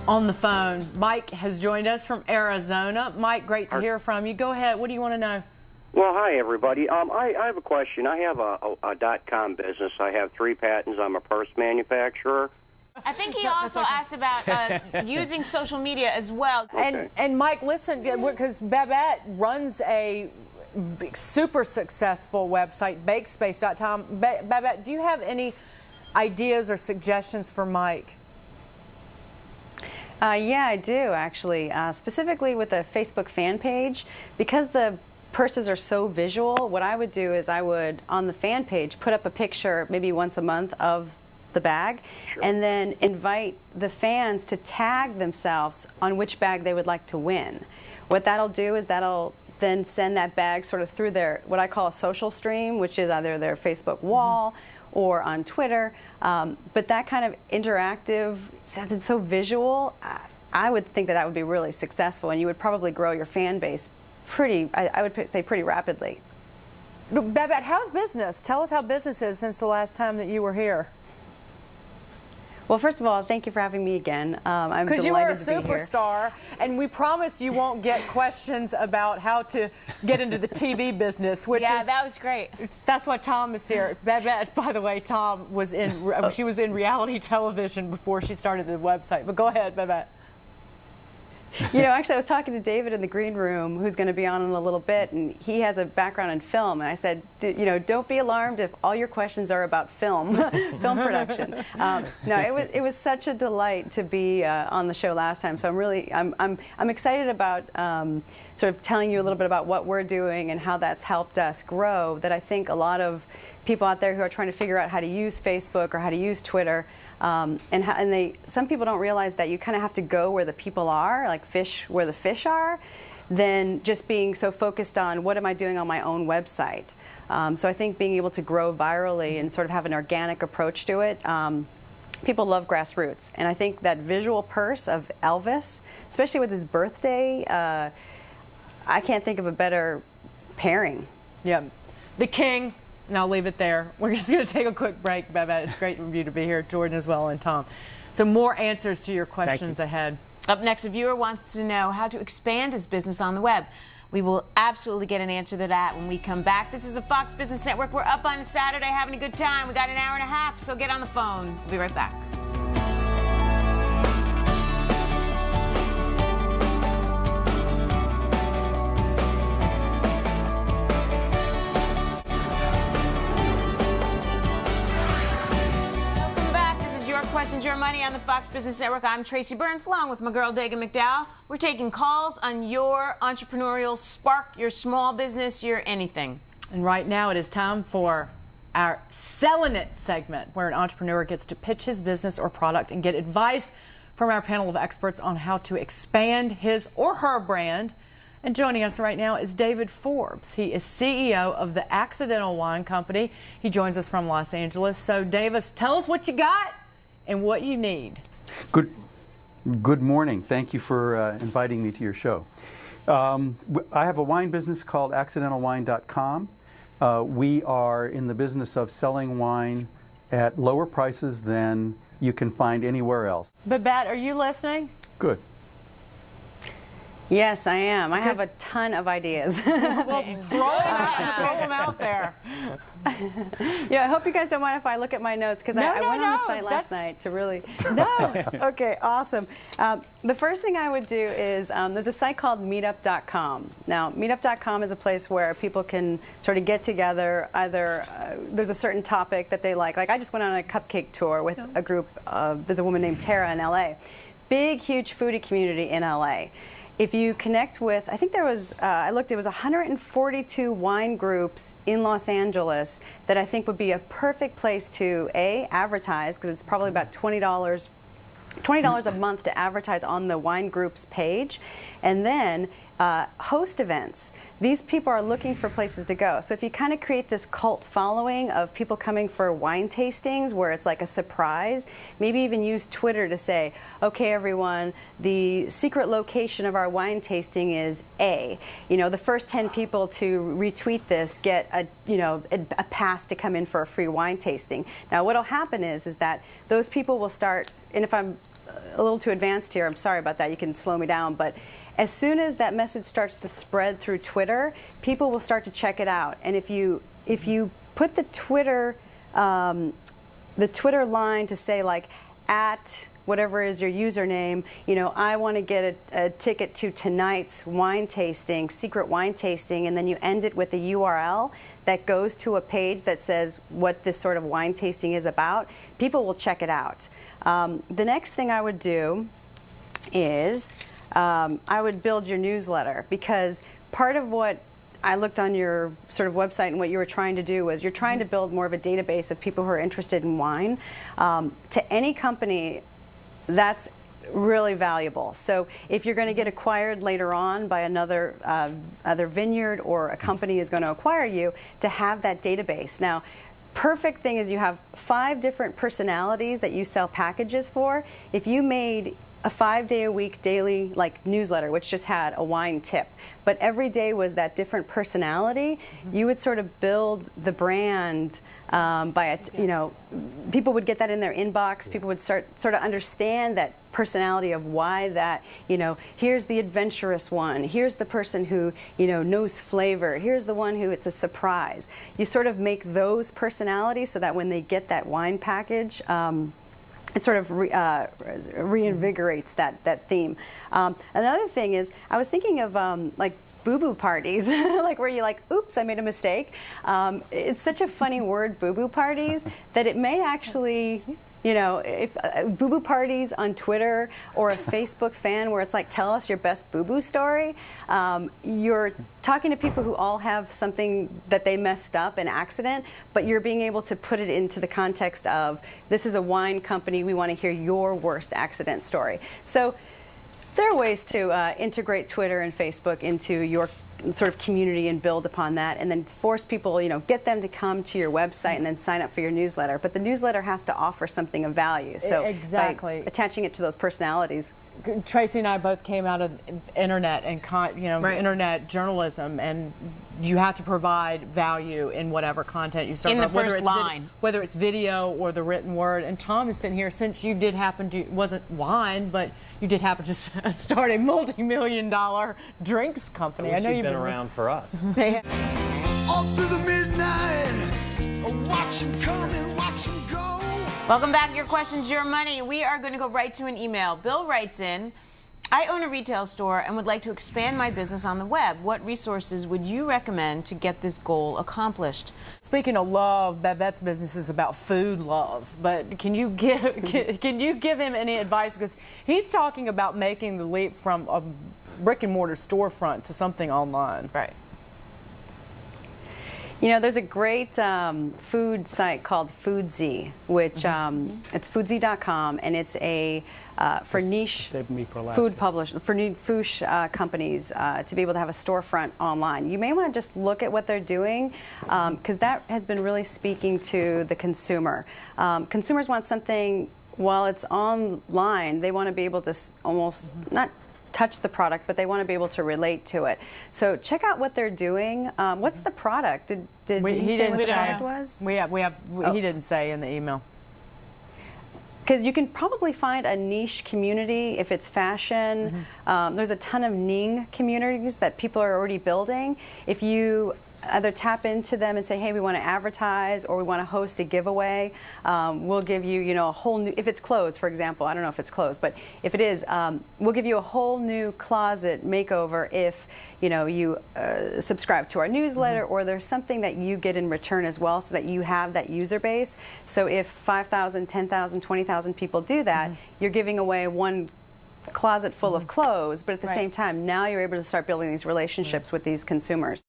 On the phone, Mike has joined us from Arizona. Mike, great to hear from you. Go ahead. What do you want to know? Well, hi, everybody. I have a question. I have a .com business. I have 3 patents. I'm a purse manufacturer. I think he also asked about using social media as well. Okay. And Mike, listen, because Babette runs a super successful website, BakeSpace.com. Babette, do you have any ideas or suggestions for Mike? Yeah, I do, actually. Specifically with the Facebook fan page, because the purses are so visual, what I would do is I would, on the fan page, put up a picture maybe once a month of the bag, and then invite the fans to tag themselves on which bag they would like to win. What that'll do is that'll then send that bag sort of through their, what I call a social stream, which is either their Facebook wall or on Twitter. But that kind of interactive, since it's so visual, I would think that that would be really successful, and you would probably grow your fan base pretty, I would say pretty rapidly. Babette, how's business? Tell us how business is since the last time that you were here. Well, first of all, thank you for having me again. I'm delighted to be here. Because you are a superstar, and we promise you won't get questions about how to get into the TV business, which yeah, that was great. That's why Tom is here. Babette, by the way, Tom was she was in reality television before she started the website. But go ahead, Babette. You know, actually, I was talking to David in the green room, who's going to be on in a little bit, and he has a background in film. And I said, you know, don't be alarmed if all your questions are about film, film production. No, it was such a delight to be on the show last time. So I'm excited about sort of telling you a little bit about what we're doing and how that's helped us grow. That I think a lot of people out there who are trying to figure out how to use Facebook or how to use Twitter. Some people don't realize that you kind of have to go where the people are, like fish where the fish are, than just being so focused on what am I doing on my own website. So I think being able to grow virally and sort of have an organic approach to it, people love grassroots. And I think that visual purse of Elvis, especially with his birthday, I can't think of a better pairing. Yeah, the king. And I'll leave it there. We're just going to take a quick break, Babette. It's great for you to be here, Jordan as well, and Tom. So more answers to your questions ahead. Up next, a viewer wants to know how to expand his business on the web. We will absolutely get an answer to that when we come back. This is the Fox Business Network. We're up on a Saturday having a good time. We got an hour and a half, so get on the phone. We'll be right back. Questions Your Money on the Fox Business Network. I'm Tracy Burns, along with my girl Dagan McDowell. We're taking calls on your entrepreneurial spark, your small business, your anything. And right now it is time for our Selling It segment, where an entrepreneur gets to pitch his business or product and get advice from our panel of experts on how to expand his or her brand. And joining us right now is David Forbes. He is CEO of the Accidental Wine Company. He joins us from Los Angeles. So, Davis, tell us what you got and what you need. Good morning. Thank you for inviting me to your show. I have a wine business called accidentalwine.com. We are in the business of selling wine at lower prices than you can find anywhere else. Babette, are you listening? Good. Yes, I am. I have a ton of ideas. Well, throw them out there. Yeah, I hope you guys don't mind if I look at my notes, because I went on the site last night to really... No. Okay, awesome. The first thing I would do is there's a site called meetup.com. Now, meetup.com is a place where people can sort of get together. Either there's a certain topic that they like. Like I just went on a cupcake tour with a group. There's a woman named Tara in LA. Big, huge foodie community in LA. If you connect with, I think there was, I looked, it was 142 wine groups in Los Angeles that I think would be a perfect place to, A, advertise, because it's probably about $20 a month to advertise on the wine group's page. And then host events. These people are looking for places to go. So if you kind of create this cult following of people coming for wine tastings where it's like a surprise, maybe even use Twitter to say, okay, everyone, the secret location of our wine tasting is A. You know, the first 10 people to retweet this get a pass to come in for a free wine tasting. Now, what'll happen is that those people will start, and if I'm a little too advanced here, I'm sorry about that, you can slow me down, but as soon as that message starts to spread through Twitter, people will start to check it out. And if you put the Twitter line to say like at whatever is your username, you know, I want to get a ticket to tonight's wine tasting, secret wine tasting, and then you end it with a URL that goes to a page that says what this sort of wine tasting is about, people will check it out. The next thing I would do is I would build your newsletter, because part of what I looked on your sort of website and what you were trying to do was you're trying to build more of a database of people who are interested in wine. To any company, that's really valuable. So if you're going to get acquired later on by another other vineyard, or a company is going to acquire you, to have that database. Now, perfect thing is you have 5 different personalities that you sell packages for. If you made a 5-day-a-week daily newsletter, which just had a wine tip, but every day was that different personality, you would sort of build the brand people would get that in their inbox. People would sort of understand that personality of why that, here's the adventurous one, here's the person who, knows flavor, here's the one who it's a surprise. You sort of make those personalities so that when they get that wine package, it sort of reinvigorates that theme. Another thing is, I was thinking of boo-boo parties, where you're like, oops, I made a mistake. It's such a funny word, boo-boo parties, that it may actually, if boo-boo parties on Twitter, or a Facebook fan where it's like, tell us your best boo-boo story. You're talking to people who all have something that they messed up, an accident, but you're being able to put it into the context of, this is a wine company, we want to hear your worst accident story. So there are ways to integrate Twitter and Facebook into your sort of community and build upon that, and then force people, get them to come to your website and then sign up for your newsletter. But the newsletter has to offer something of value. So exactly, by attaching it to those personalities. Tracy and I both came out of internet and internet journalism, and you have to provide value in whatever content you serve. In the first line. Whether it's video or the written word. And Tom is sitting here, since you did happen to, wasn't wine, but you did happen to start a multi-million-dollar drinks company. I know you've been around for us. All through the midnight, watch him come and watch him go. Welcome back. Your questions, your money. We are going to go right to an email. Bill writes in, I own a retail store and would like to expand my business on the web. What resources would you recommend to get this goal accomplished? Speaking of love, Babette's business is about food love. But can you give him any advice? Because he's talking about making the leap from a brick and mortar storefront to something online. Right. There's a great food site called Foodsy, which it's Foodsy.com, and it's a for niche food publishers, for niche companies to be able to have a storefront online. You may want to just look at what they're doing, because that has been really speaking to the consumer. Consumers want something, while it's online, they want to be able to almost not touch the product, but they want to be able to relate to it. So check out what they're doing. What's the product? Did he say what the product was? He didn't say in the email. Because you can probably find a niche community if it's fashion. There's a ton of Ning communities that people are already building. If you either tap into them and say, hey, we want to advertise, or we want to host a giveaway, we'll give you, a whole new, if it's closed, for example, I don't know if it's closed, but if it is, we'll give you a whole new closet makeover if, you subscribe to our newsletter, or there's something that you get in return as well, so that you have that user base. So if 5,000, 10,000, 20,000 people do that, you're giving away one closet full of clothes, but at the same time, now you're able to start building these relationships with these consumers.